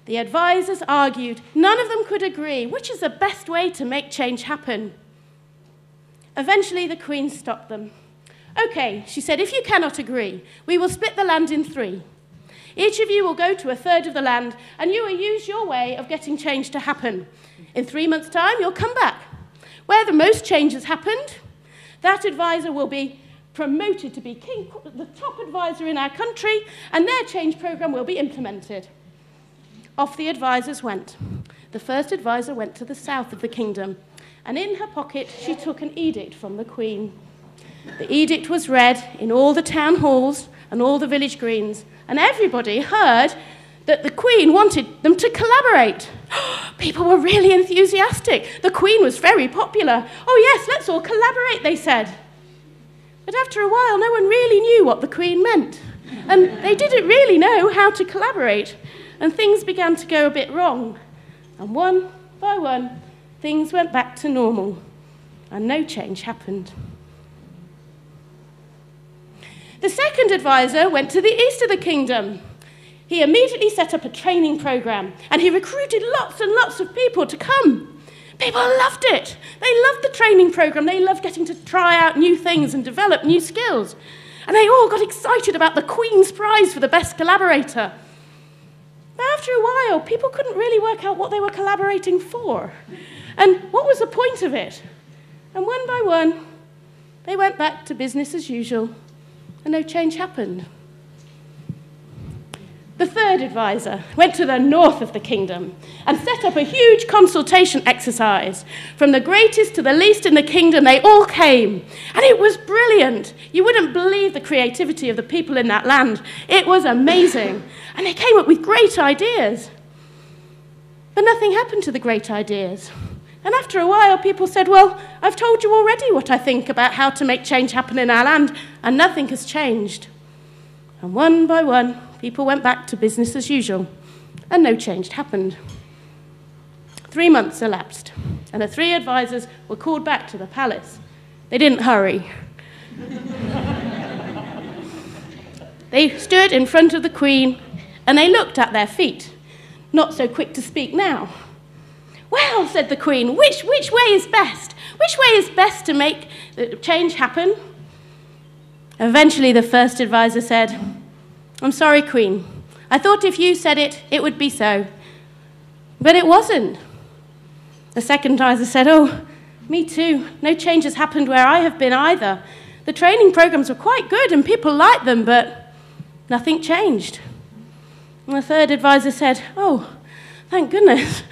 The advisors argued. None of them could agree which is the best way to make change happen. Eventually, the Queen stopped them. "Okay," she said, "if you cannot agree, we will split the land in 3. Each of you will go to a third of the land, and you will use your way of getting change to happen. In 3 months' time, you'll come back. Where the most change has happened, that advisor will be promoted to be the top advisor in our country, and their change program will be implemented." Off the advisors went. The first advisor went to the south of the kingdom, and in her pocket she took an edict from the Queen. The edict was read in all the town halls and all the village greens, and everybody heard that the Queen wanted them to collaborate. People were really enthusiastic. The Queen was very popular. "Oh yes, let's all collaborate," they said. But after a while, no one really knew what the Queen meant, and they didn't really know how to collaborate, and things began to go a bit wrong. And one by one, things went back to normal, and no change happened. The second advisor went to the east of the kingdom. He immediately set up a training program, and he recruited lots and lots of people to come. People loved it. They loved the training program. They loved getting to try out new things and develop new skills. And they all got excited about the Queen's prize for the best collaborator. But after a while, people couldn't really work out what they were collaborating for, and what was the point of it. And one by one, they went back to business as usual, and no change happened. The third advisor went to the north of the kingdom and set up a huge consultation exercise. From the greatest to the least in the kingdom, they all came. And it was brilliant. You wouldn't believe the creativity of the people in that land. It was amazing. And they came up with great ideas. But nothing happened to the great ideas. And after a while, people said, "Well, I've told you already what I think about how to make change happen in our land, and nothing has changed." And one by one, people went back to business as usual, and no change happened. 3 months elapsed, and the 3 advisors were called back to the palace. They didn't hurry. They stood in front of the Queen, and they looked at their feet, not so quick to speak now. "Well," said the Queen, which way is best? Which way is best to make the change happen?" Eventually, the first advisor said, "I'm sorry, Queen. I thought if you said it, it would be so. But it wasn't." The second advisor said, "Oh, me too. No change has happened where I have been either. The training programs were quite good and people liked them, but nothing changed." And the third advisor said, "Oh, thank goodness.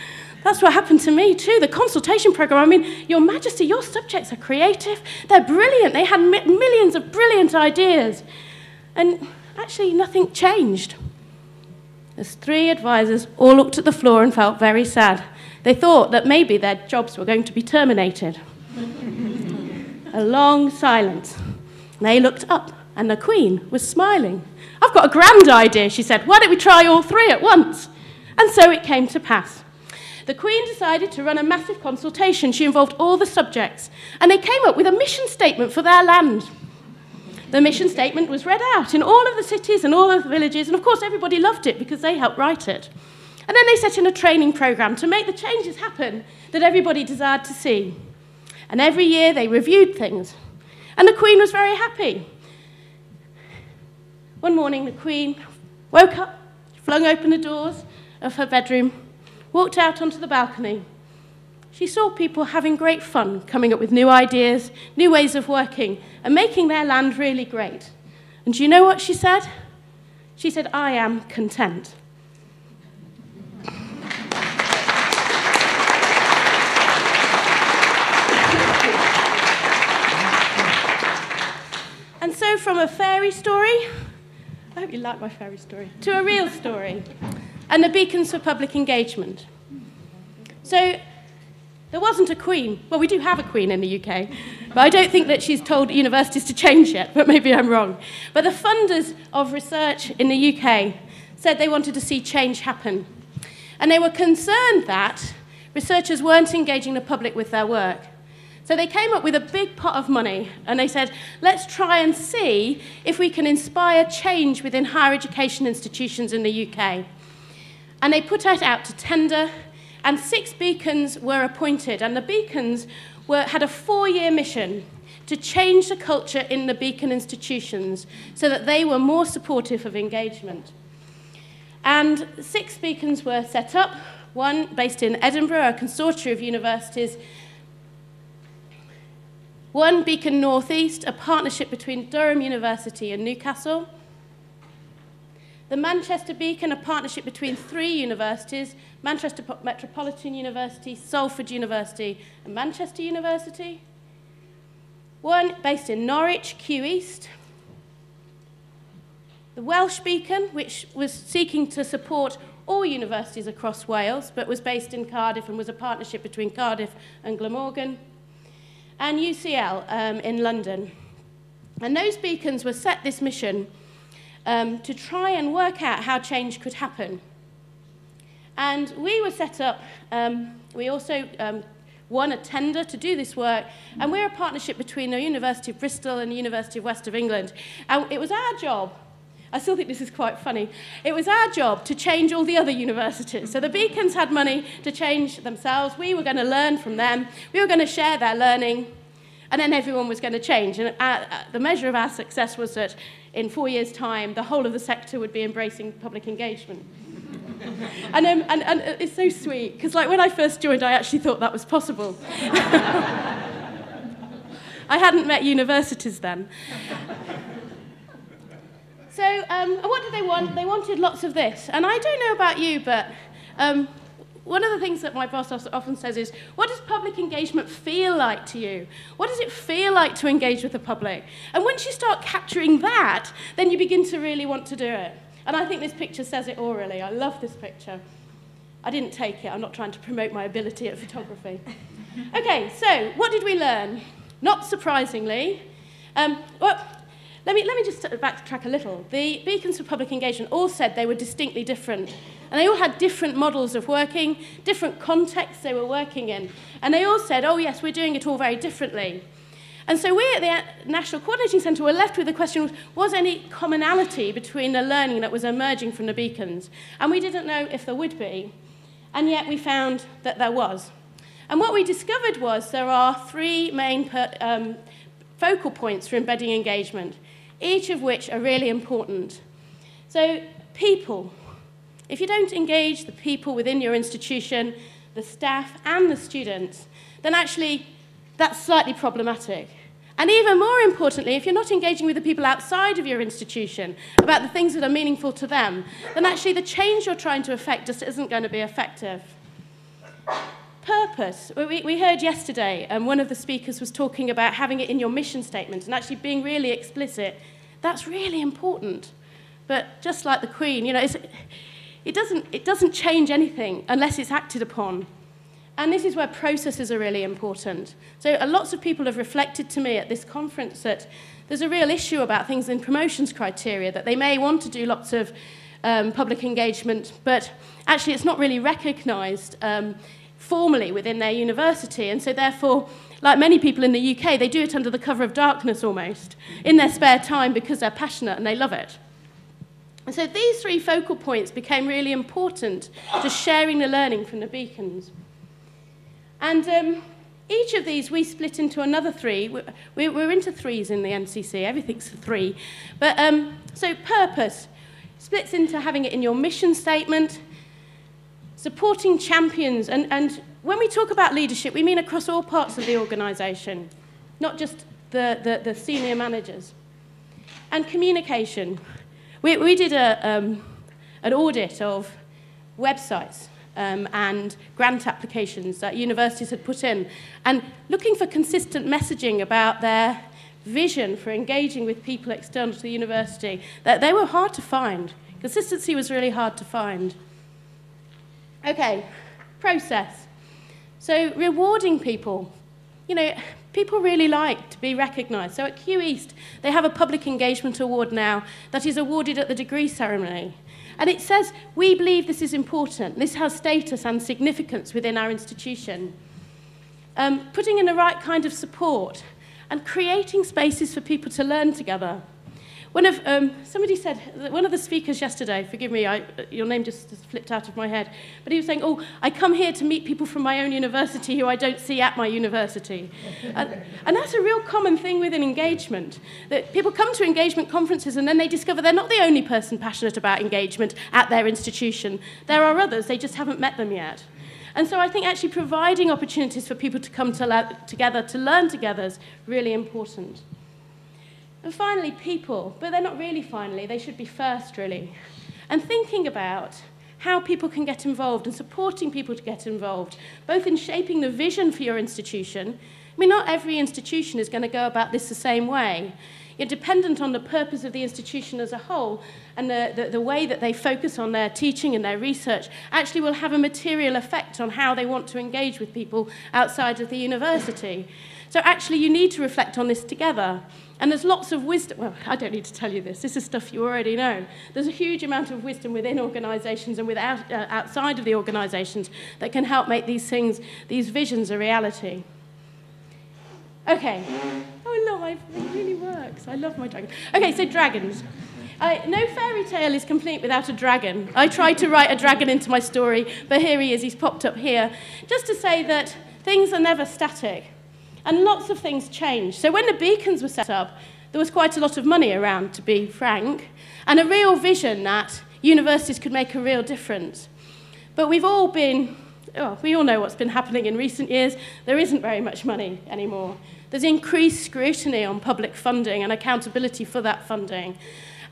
That's what happened to me too. The consultation program, I mean, Your Majesty, your subjects are creative. They're brilliant. They had millions of brilliant ideas. And actually, nothing changed." As 3 advisors all looked at the floor and felt very sad. They thought that maybe their jobs were going to be terminated. A long silence. They looked up, and the Queen was smiling. "I've got a grand idea," she said. "Why don't we try all 3 at once?" And so it came to pass. The Queen decided to run a massive consultation. She involved all the subjects, and they came up with a mission statement for their land. The mission statement was read out in all of the cities and all of the villages, and of course everybody loved it because they helped write it. And then they set in a training program to make the changes happen that everybody desired to see. And every year they reviewed things, and the Queen was very happy. One morning the Queen woke up, flung open the doors of her bedroom, walked out onto the balcony. She saw people having great fun, coming up with new ideas, new ways of working, and making their land really great. And do you know what she said? She said, "I am content." And so from a fairy story, I hope you like my fairy story, to a real story, and the beacons for public engagement. So there wasn't a queen. Well, we do have a queen in the UK, but I don't think that she's told universities to change yet, but maybe I'm wrong. But the funders of research in the UK said they wanted to see change happen. And they were concerned that researchers weren't engaging the public with their work. So they came up with a big pot of money, and they said, let's try and see if we can inspire change within higher education institutions in the UK. And they put it out to tender, and 6 beacons were appointed. And the beacons had a 4-year mission to change the culture in the beacon institutions so that they were more supportive of engagement. And 6 beacons were set up, one based in Edinburgh, a consortium of universities, one Beacon North East, a partnership between Durham University and Newcastle, the Manchester Beacon, a partnership between 3 universities, Manchester Metropolitan University, Salford University, and Manchester University, one based in Norwich, Q East, the Welsh Beacon, which was seeking to support all universities across Wales, but was based in Cardiff and was a partnership between Cardiff and Glamorgan, and UCL in London. And those beacons were set this mission to try and work out how change could happen. And we were set up, we also won a tender to do this work, and we're a partnership between the University of Bristol and the University of West of England. And it was our job, I still think this is quite funny, it was our job to change all the other universities. So the beacons had money to change themselves, we were going to learn from them, we were going to share their learning, and then everyone was going to change. And the measure of our success was that in 4 years' time, the whole of the sector would be embracing public engagement. And it's so sweet, because like when I first joined, I actually thought that was possible. I hadn't met universities then. So what did they want? They wanted lots of this. And I don't know about you, but one of the things that my boss often says is, what does public engagement feel like to you? What does it feel like to engage with the public? And once you start capturing that, then you begin to really want to do it. And I think this picture says it all, really. I love this picture. I didn't take it. I'm not trying to promote my ability at photography. Okay, so what did we learn? Not surprisingly, well, let me just backtrack a little. The beacons for public engagement all said they were distinctly different. And they all had different models of working, different contexts they were working in. And they all said, oh yes, we're doing it all very differently. And so we at the National Coordinating Centre were left with the question, was any commonality between the learning that was emerging from the beacons? And we didn't know if there would be. And yet we found that there was. And what we discovered was there are 3 main focal points for embedding engagement, each of which are really important. So people. If you don't engage the people within your institution, the staff and the students, then actually that's slightly problematic. And even more importantly, if you're not engaging with the people outside of your institution about the things that are meaningful to them, then actually the change you're trying to effect just isn't going to be effective. Purpose. We heard yesterday, one of the speakers was talking about having it in your mission statement and actually being really explicit. That's really important. But just like the Queen, you know, it doesn't change anything unless it's acted upon. And this is where processes are really important. So lots of people have reflected to me at this conference that there's a real issue about things in promotions criteria, that they may want to do lots of public engagement, but actually it's not really recognised formally within their university. And so therefore, like many people in the UK, they do it under the cover of darkness almost, in their spare time because they're passionate and they love it. And so these 3 focal points became really important to sharing the learning from the beacons. And each of these we split into another 3. We're into 3s in the NCC, everything's 3. But so purpose splits into having it in your mission statement, supporting champions. And when we talk about leadership, we mean across all parts of the organisation, not just the senior managers. And communication. We did an audit of websites and grant applications that universities had put in, and looking for consistent messaging about their vision for engaging with people external to the university, that they were hard to find. Consistency was really hard to find. Okay, process. So rewarding people. You know, people really like to be recognised. So at Q East, they have a public engagement award now that is awarded at the degree ceremony. And it says, we believe this is important. This has status and significance within our institution. Putting in the right kind of support and creating spaces for people to learn together. Somebody said, one of the speakers yesterday, forgive me, your name just flipped out of my head, but he was saying, oh, I come here to meet people from my own university who I don't see at my university. And that's a real common thing within engagement, that people come to engagement conferences and then they discover they're not the only person passionate about engagement at their institution. There are others, they just haven't met them yet. And so I think actually providing opportunities for people to come together, to learn together is really important. And finally, people, but they're not really finally, they should be first, really. And thinking about how people can get involved and supporting people to get involved, both in shaping the vision for your institution. I mean, not every institution is going to go about this the same way. You're dependent on the purpose of the institution as a whole, and the way that they focus on their teaching and their research actually will have a material effect on how they want to engage with people outside of the university. So actually, you need to reflect on this together. And there's lots of wisdom. Well, I don't need to tell you this. This is stuff you already know. There's a huge amount of wisdom within organisations and outside of the organisations that can help make these things, these visions, a reality. Okay. Oh, no, it really works. I love my dragon. Okay, so dragons. No fairy tale is complete without a dragon. I tried to write a dragon into my story, but here he is. He's popped up here. Just to say that things are never static. And lots of things change. So when the beacons were set up, there was quite a lot of money around, to be frank, and a real vision that universities could make a real difference. But we all know what's been happening in recent years. There isn't very much money anymore. There's increased scrutiny on public funding and accountability for that funding.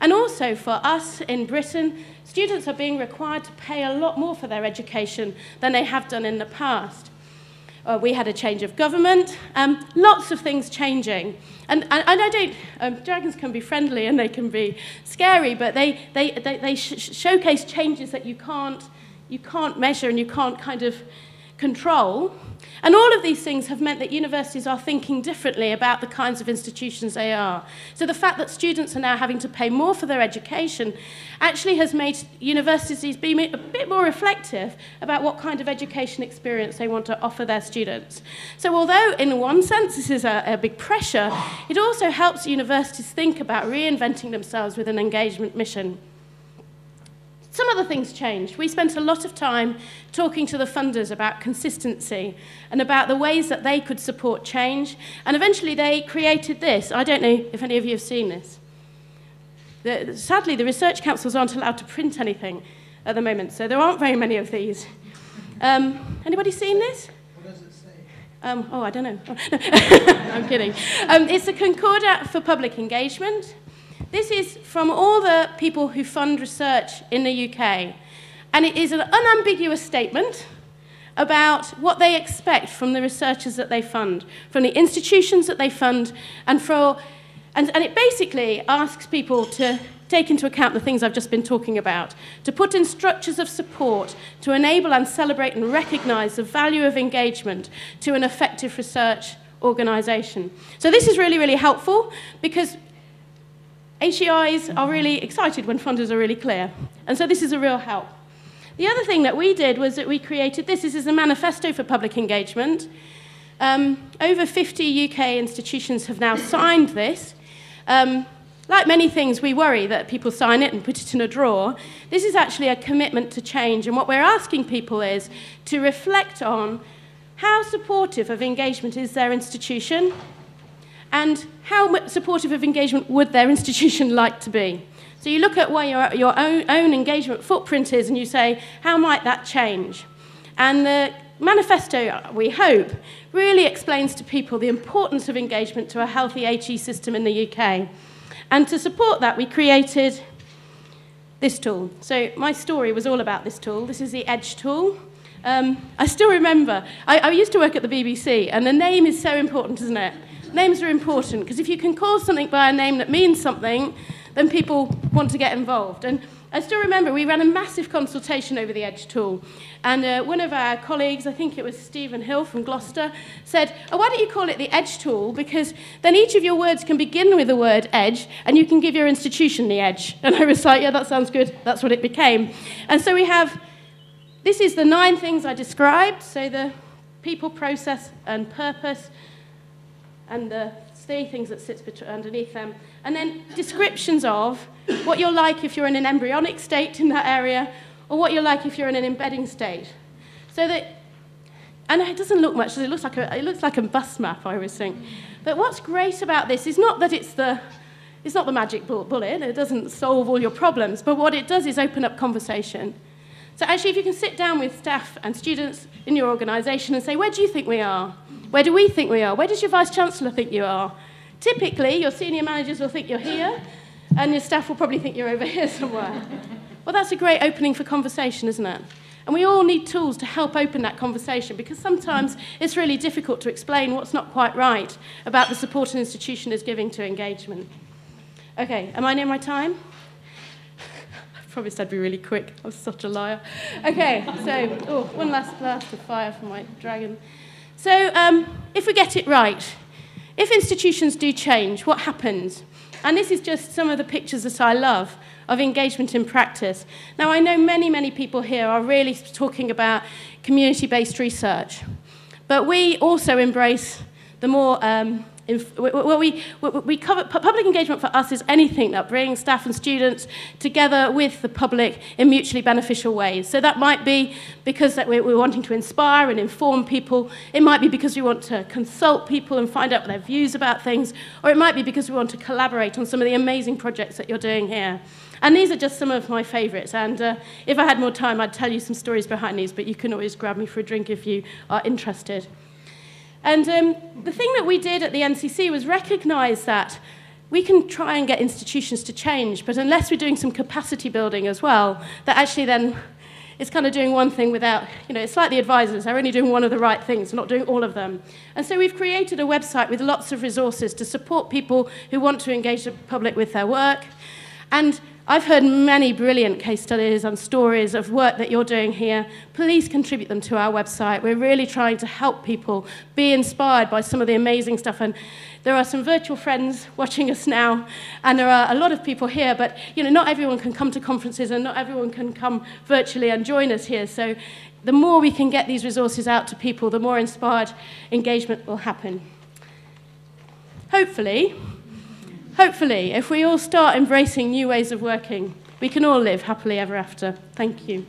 And also for us in Britain, students are being required to pay a lot more for their education than they have done in the past. We had a change of government, lots of things changing. And I don't, dragons can be friendly and they can be scary, but they showcase changes that you can't measure and you can't kind of control. And all of these things have meant that universities are thinking differently about the kinds of institutions they are. So the fact that students are now having to pay more for their education actually has made universities be a bit more reflective about what kind of education experience they want to offer their students. So although in one sense this is a big pressure, it also helps universities think about reinventing themselves with an engagement mission. Some other things changed. We spent a lot of time talking to the funders about consistency and about the ways that they could support change. And eventually they created this. I don't know if any of you have seen this. Sadly, the research councils aren't allowed to print anything at the moment, so there aren't very many of these. Anybody seen this? What does it say? I don't know. I'm kidding. It's a Concordat for public engagement. This is from all the people who fund research in the UK, and it is an unambiguous statement about what they expect from the researchers that they fund, from the institutions that they fund, and it basically asks people to take into account the things I've just been talking about, to put in structures of support to enable and celebrate and recognise the value of engagement to an effective research organisation. So this is really, really helpful because HEIs are really excited when funders are really clear. And so this is a real help. The other thing that we did was that we created this. This is a manifesto for public engagement. Over 50 UK institutions have now signed this. Like many things, we worry that people sign it and put it in a drawer. This is actually a commitment to change. And what we're asking people is to reflect on how supportive of engagement is their institution, and how supportive of engagement would their institution like to be. So you look at what your own engagement footprint is and you say, how might that change? And the manifesto, we hope, really explains to people the importance of engagement to a healthy HE system in the UK. And to support that, we created this tool. So my story was all about this tool. This is the EDGE tool. I still remember, I used to work at the BBC, and the name is so important, isn't it? Names are important, because if you can call something by a name that means something, then people want to get involved. And I still remember we ran a massive consultation over the EDGE tool. And one of our colleagues, I think it was Stephen Hill from Gloucester, said, oh, why don't you call it the EDGE tool? Because then each of your words can begin with the word edge, and you can give your institution the edge. And I was like, yeah, that sounds good. That's what it became. And so we have, this is the 9 things I described. So the people, process, and purpose, and the privacy, things that sit underneath them, and then descriptions of what you're like if you're in an embryonic state in that area, or what you're like if you're in an embedding state. So that, and it doesn't look much, it looks like a bus map, I always think. But what's great about this is not that it's not the magic bullet, it doesn't solve all your problems, but what it does is open up conversation. So actually, if you can sit down with staff and students in your organisation and say, where do you think we are? Where do we think we are? Where does your Vice-Chancellor think you are? Typically, your senior managers will think you're here, and your staff will probably think you're over here somewhere. Well, that's a great opening for conversation, isn't it? And we all need tools to help open that conversation, because sometimes it's really difficult to explain what's not quite right about the support an institution is giving to engagement. Okay, am I near my time? I promised I'd be really quick. I'm such a liar. Okay, so one last blast of fire from my dragon. So if we get it right, if institutions do change, what happens? And this is just some of the pictures that I love of engagement in practice. Now, I know many, many people here are really talking about community-based research, but we also embrace the more we cover public engagement. For us is anything that brings staff and students together with the public in mutually beneficial ways. So that might be because that we're wanting to inspire and inform people. It might be because we want to consult people and find out their views about things, or it might be because we want to collaborate on some of the amazing projects that you're doing here. And these are just some of my favourites. And if I had more time, I'd tell you some stories behind these, but you can always grab me for a drink if you are interested. And the thing that we did at the NCC was recognise that we can try and get institutions to change, but unless we're doing some capacity building as well, that actually then it's kind of doing one thing without, it's like the advisors, they're only doing one of the right things, not doing all of them. And so we've created a website with lots of resources to support people who want to engage the public with their work. And I've heard many brilliant case studies and stories of work that you're doing here. Please contribute them to our website. We're really trying to help people be inspired by some of the amazing stuff. And there are some virtual friends watching us now, and there are a lot of people here, but not everyone can come to conferences and not everyone can come virtually and join us here. So the more we can get these resources out to people, the more inspired engagement will happen. Hopefully, if we all start embracing new ways of working, we can all live happily ever after. Thank you.